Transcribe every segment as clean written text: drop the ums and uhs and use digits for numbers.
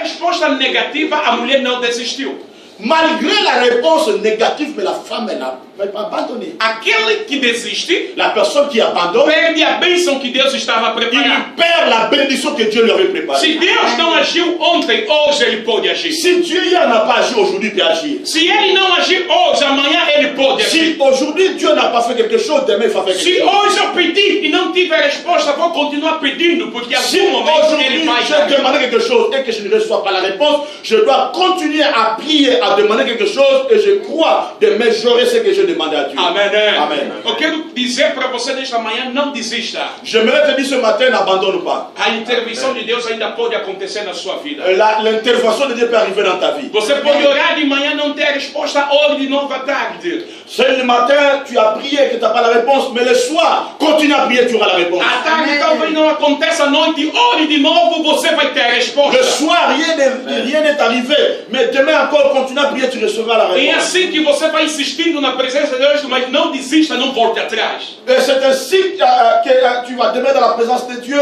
resposta negativa, a mulher não desistiu. Malgré la réponse négative, mais la femme elle n'a pas abandonné. Aquele que desiste, La personne qui abandonne, perde a bênção que Deus estava preparando. il perd la bénédiction que Dieu lui avait préparée. Se Deus não agiu ontem, hoje Ele pode agir. Si Dieu hier n'a pas agi, aujourd'hui il peut agir. Se Ele não agir hoje, amanhã Ele pode agir. Si aujourd'hui Dieu n'a pas fait quelque chose, demain il va faire Se quelque chose. hoje eu pedir e não tiver resposta, vou continuar pedindo, porque Si algum momento aujourd'hui Ele vai j'ai agir. demandé quelque chose et que je ne reçois pas la réponse, je dois continuer à prier, à demander quelque chose et je crois demain j'aurai ce que j'ai demandé à Dieu. Amen. Amen. Eu quero dizer para você nesta manhã, não desista. J'aimerais te dire ce matin, n'abandonne pas. A intervenção de Deus ainda pode acontecer na sua vida. L'intervention de Dieu peut arriver dans ta vie. Você pode orar de manhã, não ter a resposta, ore de novo à tarde. C'est le matin, tu as prié que tu n'as pas la réponse, mais le soir, continue à prier, tu auras la réponse. À tarde talvez não aconteça, à noite, ore de novo, você vai ter a resposta. Le soir, rien n'est arrivé, mais demain encore, continue à prier, tu recevras la É réponse. assim que você vai insistindo na presença de Deus, mas não desista, não volte atrás. Et c'est ainsi que tu vas demeurer dans la présence de Dieu.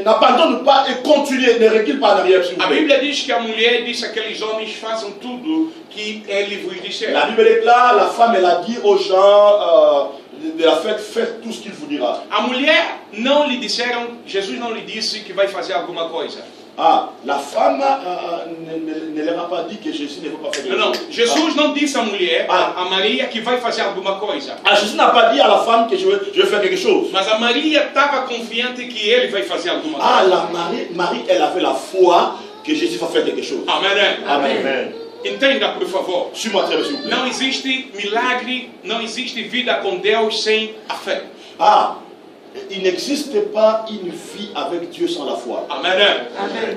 N'abandonne pas et continue, ne recule pas en arrière. S'il vous A plaît. Bíblia diz que a mulher disse àqueles homens, façam tudo que ele vos disser. La Bible déclare, la femme, elle a dit aux gens de la fête, faites tout ce qu'il vous dira. A mulher não lhe disseram, Jesus não lhe disse que vai fazer alguma coisa. Ah, la femme ne leur a pas dit que Jésus ne veut pas faire quelque Não, chose. Jesus não disse à mulher, Ah. a Maria, que vai fazer alguma coisa. Ah, Jésus n'a pas dit à la femme que je vais faire quelque chose. Mas a Maria estava confiante que ele vai fazer alguma coisa. Ah, Marie, elle avait la foi que Jésus va faire quelque chose. Amém. Amen. Entenda, por favor. Suis-moi très bien, s'il vous plaît. Não existe milagre, não existe vida com Deus sem a fé. Ah, il n'existe pas une vie avec Dieu sans la foi. Amém.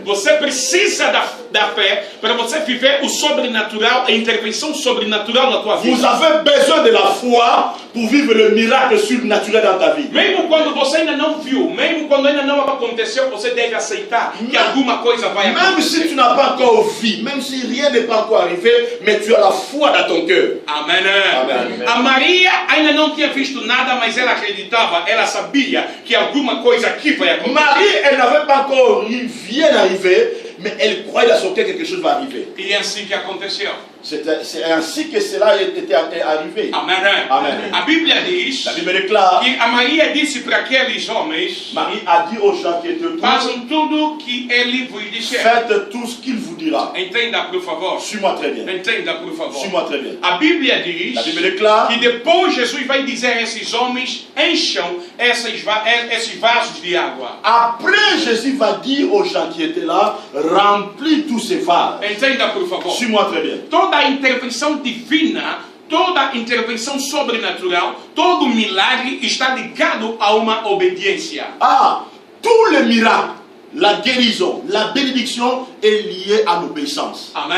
Você precisa da fé para você viver o sobrenatural, a intervenção sobrenatural na tua vida. Vous avez besoin de la foi pour vivre le miracle surnaturel dans ta vie. Mesmo quando você ainda não viu, mesmo quando ainda não aconteceu, você deve aceitar que alguma coisa vai Même acontecer. si tu n'as pas encore vu, même si rien n'est pas encore arrivé, mais tu as la foi dans ton cœur. Amém. Amém. A Maria ainda não tinha visto nada, mas ela acreditava, ela sabia que alguma coisa aqui vai acontecer. Marie, elle n'avait pas encore rien arrivé, mais elle croyait dans son cœur que quelque chose va arriver. E é assim que aconteceu. C'est ainsi que cela était arrivé. Amém. Amen. A Bíblia diz La Bible déclare, que a Maria disse para aqueles homens, Marie a dit aux gens qui étaient autour, façam tudo que ele vos disser. faites tout ce qu'il vous dira. Entenda, por favor. Suis-moi très bien. Entenda, por favor. Suis-moi très bien. A Bíblia diz La Bible déclare, que depois Jesus vai dizer a esses homens, encham esses vasos de água. après Jésus va dire aux gens qui étaient là, remplis tous ces vases. Entenda, por favor. Suis-moi très bien. Toda a intervenção divina, toda a intervenção sobrenatural, todo milagre está ligado a uma obediência. Ah, tous les miracles, la guérison, la bénédiction est liée à l'obéissance. Amém.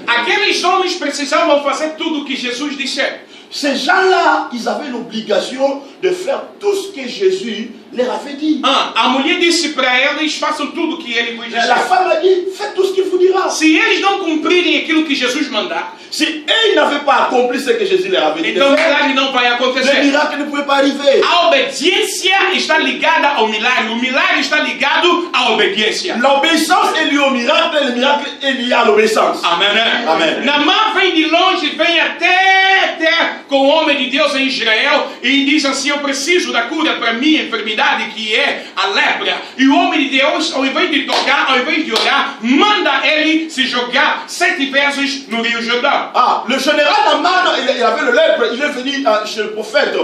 Aqueles homens precisavam fazer tudo o que Jesus disse. Ces gens-là, ils avaient l'obligation de faire tout ce que Jésus leur avait dit. A mulher disse para eles, façam tudo o que ele vos disse. La femme a dit, faites tout ce qu'il vous dira. Se eles não cumprirem aquilo que Jesus mandar, Si eux n'avaient pas accompli ce que Jésus leur avait dit, de então o faire, milagre não vai le acontecer. miracle ne pouvait pas arriver. A obediência está ligada ao milagre. O milagre está ligado à obediência. L'obéissance est liée au miracle et le miracle est lié à l'obéissance. Amém. Amém. Naamã vem de longe, vem até com o homem de Deus em Israel e diz assim, eu preciso da cura para minha enfermidade que é a lepra. E o homem de Deus, ao invés de tocar, ao invés de orar, manda ele se jogar 7 vezes no Rio Jordão. Ah, le général Naaman, il avait le lèpre, il est venu chez le prophète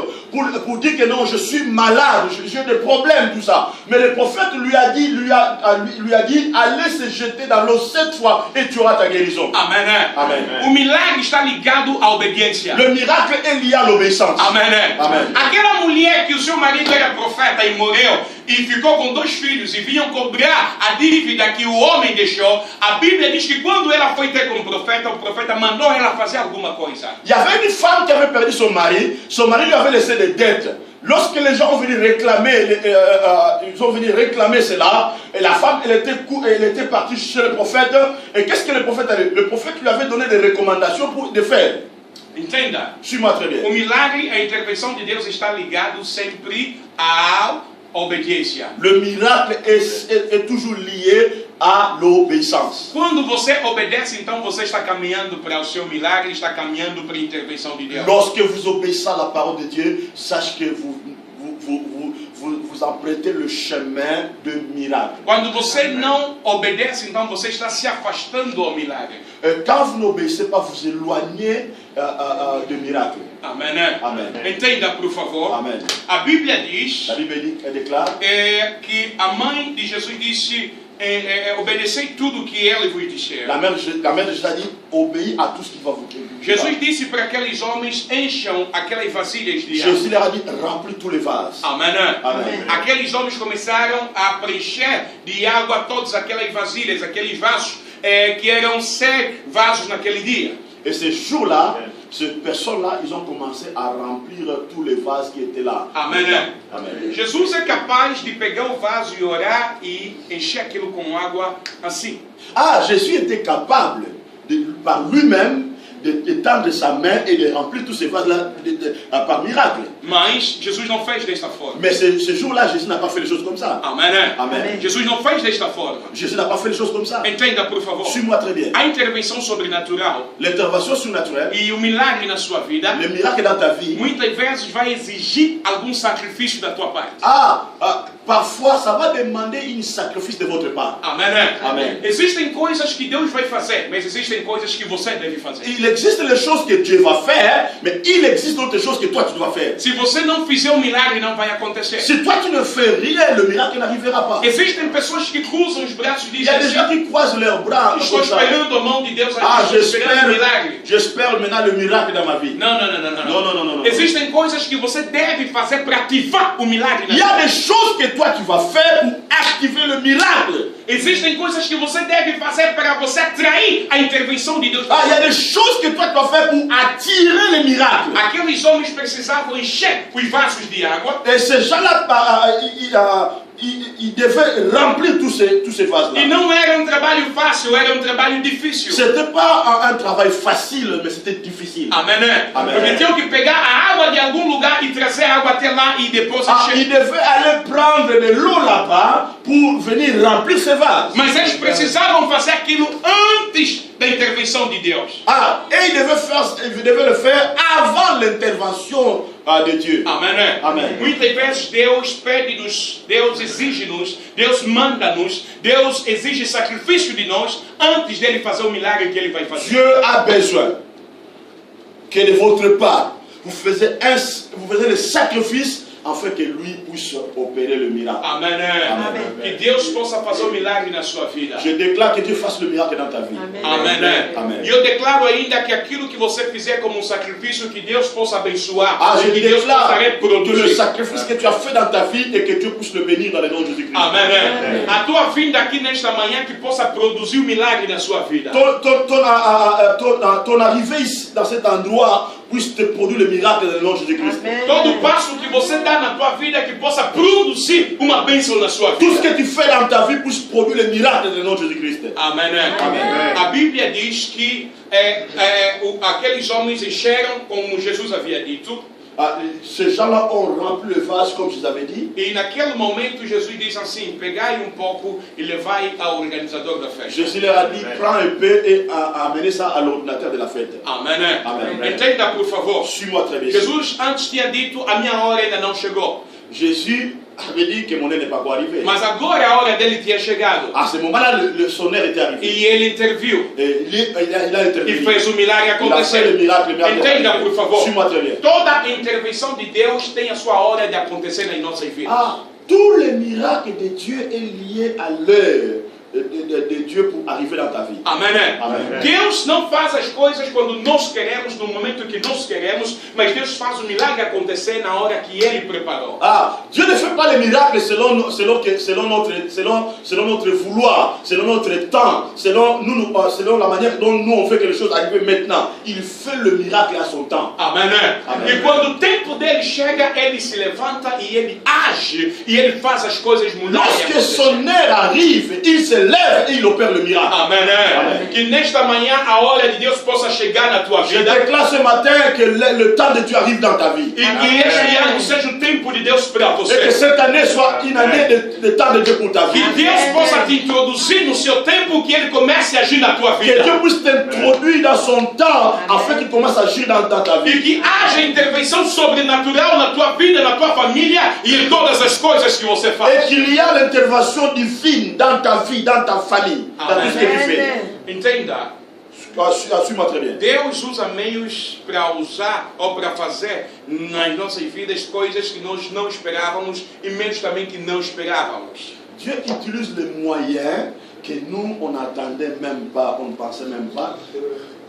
pour dire que non, je suis malade, j'ai des problèmes, tout ça. Mais le prophète lui a dit, allez se jeter dans l'eau 7 fois et tu auras ta guérison. Amém. Amém. O milagre está ligado à obediência. Le miracle est lié à l'obéissance. Amém. Amém. Aquela mulher que o seu marido era profeta e morreu e ficou com 2 filhos e vinham cobrar a dívida que o homem deixou, a Bíblia diz que quando ela foi ter com o profeta mandou ela fazer alguma coisa. Il y avait une femme qui avait perdu son mari lui avait laissé des dettes. Lorsque les gens ont venu réclamer, cela, et la femme, elle était partie chez le prophète, et qu'est-ce que le prophète avait? Le prophète lui avait donné des recommandations de faire. Entenda. Suis-moi très bien. O milagre, a intervenção de Deus está ligado sempre ao obediência. Le miracle est toujours lié à l'obéissance. Quando você obedece, então você está caminhando para o seu milagre, está caminhando para a intervenção de Deus. Lorsque vous obéissez à la parole de Dieu, sache que vous empruntez le chemin de miracle. Quando você não obedece, então você está se afastando do milagre. Quand vous n'obéissez pas, vous éloignez du miracle. Amém. Amen. Entenda, por favor. Amen. A Bíblia diz La Bible dit, elle déclare que a mãe de Jesus disse: obedecei tudo que ele vos disser. la mère de Jésus a dit, obéis à tout ce qu'il va vous dire. Jesus disse para aqueles homens: encham aquelas vasilhas de água. Jésus leur a dit, remplis tous les vases. Amém. Amen. Aqueles homens começaram a preencher de água todas aquelas vasilhas, aqueles vasos que eram 100 vasos naquele dia. Et ces jours-là, ces personnes-là, ils ont commencé à remplir tous les vases qui étaient là. Amen. Amen. Jesus é capaz de pegar o vaso e orar e encher aquilo com água assim. Ah, Jésus était capable, par lui-même, d'étendre sa main et de remplir tous ces vases-là par miracle. Mas Jesus não fez desta forma. Mais ce jour-là, Jésus n'a pas fait les choses comme ça. Amém. Amen. Jesus não fez desta forma. Jésus n'a pas fait les choses comme ça. Entenda, por favor. Suis-moi très bien. A intervenção sobrenatural L'intervention surnaturelle, e o milagre na sua vida, le miracle dans ta vie, muitas vezes vai exigir algum sacrifício da tua parte. parfois ça va demander un sacrifice de votre part. Amém. Amen. Existem coisas que Deus vai fazer, mas existem coisas que você deve fazer. Il existe les choses que Dieu va faire, mais il existe d'autres choses que toi tu dois faire. Se você não fizer o milagre, não vai acontecer. Si toi tu ne fais rien, le miracle n'arrivera pas. Existem pessoas que cruzam os braços e Il y a des dizem gens assim: qui croisent leurs bras. estou Comme ça. esperando a mão de Deus aqui, estou esperando o milagre. J'espère maintenant le miracle dans ma vie. Não. Non. Existem coisas que você deve fazer para ativar o milagre na Il y sua a vida. des choses que toi tu vas faire pour activer le miracle. Existem coisas que você deve fazer para você atrair a intervenção de Deus. Il y a des choses que toi tu dois faire pour attirer le miracle. Aqueles homens precisavam encher os vasos de água. Et ces gens-là, ils devaient remplir tous ces vases-là. E não era um trabalho fácil, era um trabalho difícil. C'était pas un travail facile, mais c'était difficile. Amém. Amém. Porque tinham que pegar a água de algum lugar e trazer a água até lá e depois encher. Ils devaient aller prendre de l'eau là-bas pour venir remplir ces vases. Mas eles precisavam fazer aquilo antes da intervenção de Deus. Et ils devaient le faire avant l'intervention de Dieu. Amém. Amém. Muitas vezes Deus pede-nos, Deus exige-nos, Deus manda-nos, Deus exige sacrifício de nós antes dele fazer o milagre que ele vai fazer. Dieu a besoin que de votre part, vous faisiez le sacrifice afin que lui puisse opérer le miracle. Amém. Amém. Que Deus possa fazer o milagre na sua vida. Je déclare que Dieu fasse le miracle dans ta vie. Amém. Amém. E eu declaro ainda que aquilo que você fizer como um sacrifício, que Deus possa abençoar, Je que Deus possa déclare que le reproduzir. sacrifice que tu as fait dans ta vie et que Dieu puisse le bénir dans le nom de Jésus-Christ. Amém. A tua vinda aqui nesta manhã que possa produzir um milagre na sua vida. Ton arrivée ici, dans cet endroit puisse te produire le miracle dans le nom de Jésus-Christ. Todo passo que você dá na tua vida que possa produzir uma bênção na sua Tout ce vida. que tu fais dans ta vie puisse produire le miracle dans le nom de Jésus-Christ. Amém. A Bíblia diz que aqueles homens encheram, como Jesus havia dito, Ces gens-là ont rempli le vase comme je vous avais dit. e naquele momento Jesus diz assim: pegai um pouco e levai ao organizador da festa. Jésus leur a dit, prends un peu et amenez ça à l'ordinateur de la fête. Amém. Amém. Entenda, por favor. Suis-moi très bien. Jesus antes tinha dito: a minha hora ainda não chegou. Jésus avait dit que mon heure n'est pas encore arrivée. Mas agora a hora dele tinha chegado. À ce moment-là, le sonnaire était arrivé. E ele interviu. Et il a E intervenu. fez o milagre Il a fait acontecer. le miracle. Entenda, por favor. Suis-moi très bien. Toda a intervenção de Deus tem a sua hora de acontecer nas nossas vidas. Tout le miracle de Dieu est lié à l'heure de Dieu pour arriver dans ta vie. Amém. Amém. Deus não faz as coisas quando nós queremos, no momento que nós queremos, mas Deus faz o milagre acontecer na hora que Ele preparou. Dieu ne fait pas les miracles selon notre vouloir, selon notre temps, selon la manière dont nous on fait que les choses arrivent maintenant. Il fait le miracle à son temps. Amém. Amém. E quando o tempo dele chega, ele se levanta e ele age e ele faz as coisas mudarem. Lorsque son heure arrive, il il se lève et il opère le miracle. Amém. Amém. Que nesta manhã a hora de Deus possa chegar na tua Je vida. déclare ce matin que le temps de Dieu arrive dans ta vie. E que este ano seja o tempo de Deus para Et que você. cette année soit une année de temps de Dieu pour ta vie. Que Deus possa te introduzir no seu tempo, que Ele comece a agir na tua Que vida. Dieu puisse t'introduire dans son temps afin qu'il commence à agir dans ta E vie. que haja intervenção sobrenatural na tua vida, na tua família e em todas as coisas que você Et faz. qu'il y a l'intervention divine dans ta vie, dans ta famille, dans tout ce que tu fais. Entenda, Assume-moi très bien. Deus usa meios para usar ou para fazer nas nossas vidas coisas que nós não esperávamos e meios também que não esperávamos. Dieu utilise les moyens que nous, on n'attendait même pas, on ne pensait même pas.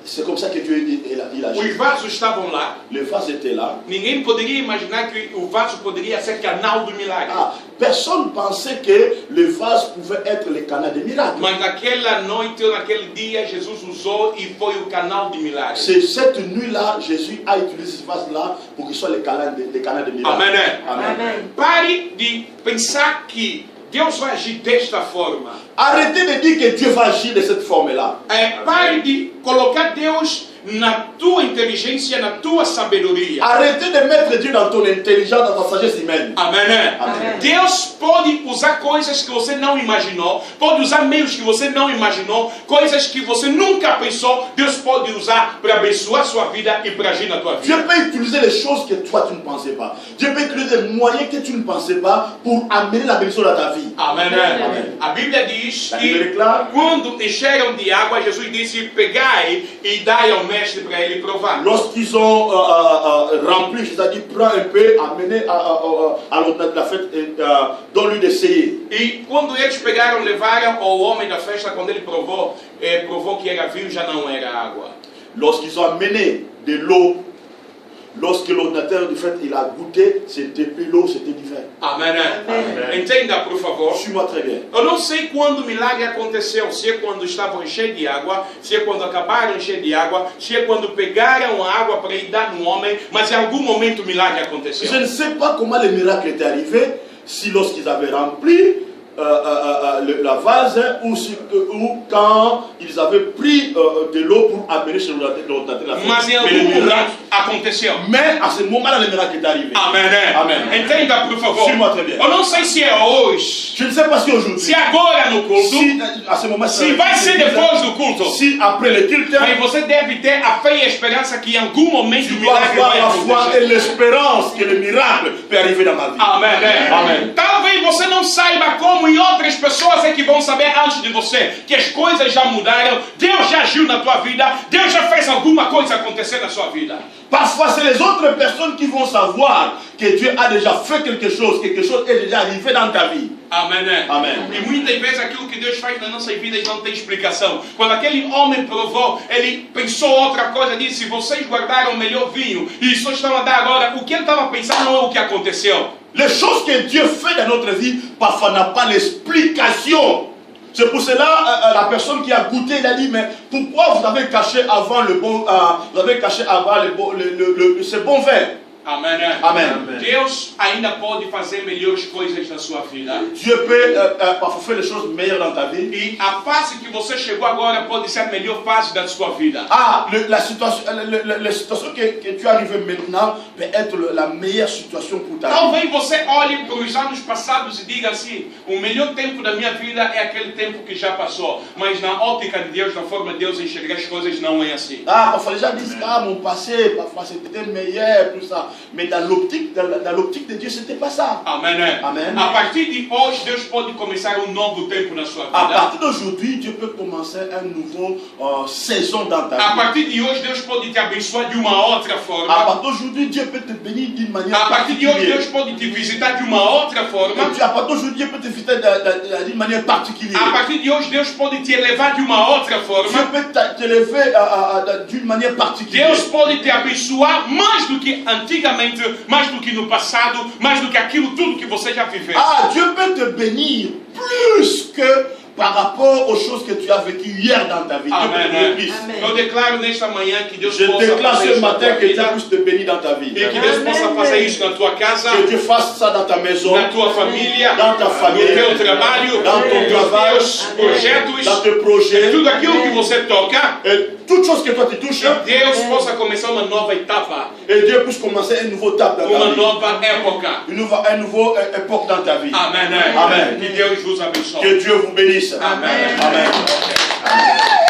C'est comme ça que Dieu il agit. Os vasos estavam lá. Le vase était là. Ninguém poderia imaginar que o vaso poderia ser canal do milagre. Ah, personne pensait que le vase pouvait être le canal des miracles. Mas naquela noite ou naquele dia, Jesus usou e foi o canal de milagre. C'est cette nuit-là, Jésus a utilisé ce vase-là pour qu'il soit le canal des miracles. Amém. Amen. Pare de pensar que Deus vai agir desta forma. Arrêtez de dire que Dieu va agir de cette forme-là. Pare de colocar Deus na tua inteligência, na tua sabedoria. Arrêtez de mettre Dieu dans ton intelligence, dans ta sagesse humaine. Amém. Amém. Deus pode usar coisas que você não imaginou, pode usar meios que você não imaginou, coisas que você nunca pensou. Deus pode usar para abençoar sua vida e para agir na tua vida. Dieu peut utiliser les choses que toi tu ne pensais pas. Dieu peut utiliser les moyens que tu ne pensais pas pour amener la bénédiction dans ta vie. Amém. Amém. A Bíblia diz A Bíblia que declara, quando encheram de água, Jesus disse: pegai e dai ao mestre para ele provar. lorsqu'ils ont rempli, Jésus a dit prends un peu, amenez à l'autre de la fête et donne-lui d'essayer. E quando eles pegaram, levaram ao homem da festa, quando ele provou, provou que era vinho, já não era água. Lorsqu'ils ont amené de l'eau, lorsque l'ordinateur du fait il a goûté, c'était plus l'eau, c'était du vin. Amém. Entenda, por favor. Suis-moi très bien. Eu não sei quando o milagre aconteceu, se é quando estavam cheios de água, se é quando acabaram cheios de água, se é quando pegaram a água para ir dar no homem, mas em algum momento o milagre aconteceu. Je ne sais pas comment le miracle était arrivé, si lorsqu'ils avaient rempli la vase ou quand ils avaient pris de l'eau pour amener chez l'ordinateur la fête. Mas em algum momento aconteceu. Mais à ce moment-là, le miracle est arrivé. Amém. Amen. Entenda, por favor. Suis-moi très bien. Eu não sei se é hoje, Je ne sais pas si aujourd'hui, se agora no culto, si à ce moment, se vai ser depois do culto. si après le culte, Mas você deve ter a fé e a esperança que em algum momento tu o dois milagre avoir vai la foi et acontecer. l'espérance que le miracle peut arriver dans ma vie. Amém. Amém. Talvez você não saiba como e outras pessoas é que vão saber antes de você que as coisas já mudaram, Deus já agiu na tua vida, Deus já fez alguma coisa acontecer na sua vida. Parfois, c'est les autres personnes qui vont savoir que Dieu a déjà fait quelque chose est déjà arrivé dans ta vie. Amém. Amém. E muitas vezes aquilo que Deus faz nas nossas vidas não tem explicação. Quando aquele homem provou, ele pensou outra coisa, disse: vocês guardaram o melhor vinho e só estão a dar agora. O que ele estava pensando não é o que aconteceu. Les choses que Dieu fait dans notre vie, parfois n'a pas l'explication. C'est pour cela la personne qui a goûté, il a dit mais pourquoi vous avez caché avant le bon, vous avez caché avant ce bon vin? Amém. Amen. Deus ainda pode fazer melhores coisas na sua vida. Dieu peut parfois faire les choses meilleures dans ta vie. E a fase que você chegou agora pode ser a melhor fase da sua vida. Ah, la situation que tu es arrivé maintenant peut être la meilleure situation pour ta vie. Talvez você olhe para os anos passados e diga assim: o melhor tempo da minha vida é aquele tempo que já passou. Mas na ótica de Deus, na forma de Deus enxergar as coisas, não é assim. Ah, parfois les gens disent ah mon passé, parfois c'était meilleur, tout ça. Mais dans l'optique de Dieu, c'était pas ça. Amém. Amen. A partir de hoje, Deus pode começar um novo tempo na sua À vida. partir d'aujourd'hui, Dieu peut commencer un nouveau saison dans ta A vie. partir de hoje, Deus pode te abençoar de uma outra À forma. partir d'aujourd'hui, Dieu peut te bénir d'une manière A partir de hoje, particulière. Deus pode te visitar de uma outra forma. À partir d'aujourd'hui, Dieu peut te visiter d'une manière particulière. A partir de hoje, Deus pode te elevar de uma outra Dieu forma. peut t'élever d'une manière particulière. Deus pode te abençoar mais do que antigamente, mais do que no passado, mais do que aquilo tudo que você já viveu. Ah, Dieu peut te bénir plus que par rapport aux choses que tu as vécues hier dans ta vie. Amen. Dieu Eu declaro nesta manhã que Deus je possa déclare fazer ce isso na matin tua que Dieu vida puisse te bénir dans ta vie. e que Deus possa fazer isso na tua casa, Que Dieu fasse ça dans ta maison, na tua família, dans ta no famille, teu trabalho, dans ton nos travail, teus projetos, dans tes projets, tudo aquilo que você toca, et toutes choses que toi tu touches, Deus possa começar uma nova etapa, et Dieu puisse commencer une nouvelle étape dans ta uma vie. nova época. Un nouveau époque dans ta vie. Amém. Amen. Que Deus vos abençoe. Que Dieu vous bénisse. Amen. Amen.